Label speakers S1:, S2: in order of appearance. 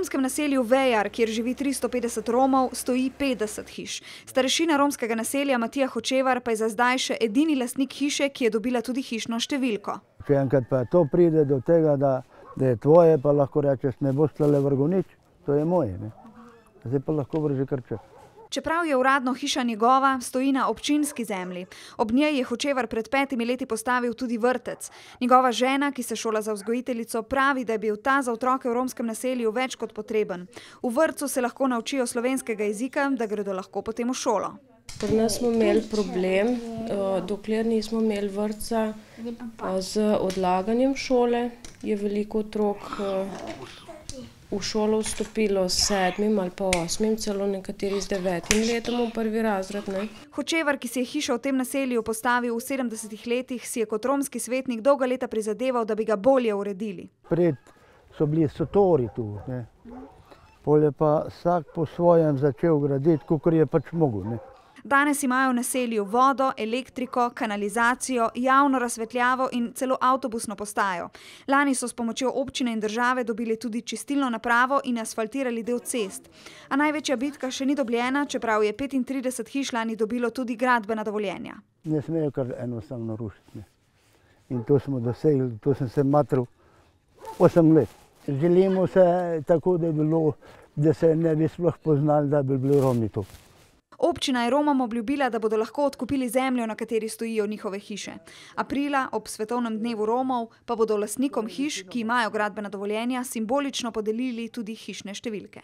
S1: romskem naselju Vejar, kjer živi 350 Romov, stoji 50 hiš. Starešina romskega naselja Matija Hočevar pa je za zdaj še edini lastnik hiše, ki je dobila tudi hišno številko.
S2: Če enkrat pa to pride do tega, da je tvoje, pa lahko rečeš, ne boš tlele vrgel nič, to je moje. Ne? Zdaj pa lahko vrže kar čas.
S1: Čeprav je uradno hiša njegova, stoji na občinski zemlji. Ob njej je Hočevar pred 5 leti postavil tudi vrtec. Njegova žena, ki se šola za vzgojiteljico, pravi, da je bil ta za otroke v romskem naselju več kot potreben. V vrtcu se lahko naučijo slovenskega jezika, da gredo lahko potem v šolo.
S3: Pri nas smo imeli problem, dokler nismo imeli vrtca z odlaganjem šole, je veliko otrok v šolo vstopilo s 7. ali pa 8., celo nekateri z 9. letom v 1. razred. Ne?
S1: Hočevar, ki si je hišo v tem naselju postavil v 70. letih, si je kot romski svetnik dolga leta prizadeval, da bi ga bolje uredili.
S2: Pred so bili sotori tu, ne. Pol je pa vsak po svojem začel graditi, kakor je pač mogel. Ne.
S1: Danes imajo v naselju vodo, elektriko, kanalizacijo, javno razsvetljavo in celo avtobusno postajo. Lani so s pomočjo občine in države dobili tudi čistilno napravo in asfaltirali del cest. A največja bitka še ni dobljena, čeprav je 35 hiš lani dobilo tudi gradbena dovoljenja.
S2: Ne smejo kar enostavno rušiti. Ne. In to smo dosegli, to sem se matril 8 let. Želimo se tako, da se ne bi sploh poznali, da bi bili Romi tu.
S1: Občina je Romom obljubila, da bodo lahko odkupili zemljo, na kateri stojijo njihove hiše. Aprila, ob svetovnem dnevu Romov, pa bodo lastnikom hiš, ki imajo gradbena dovoljenja, simbolično podelili tudi hišne številke.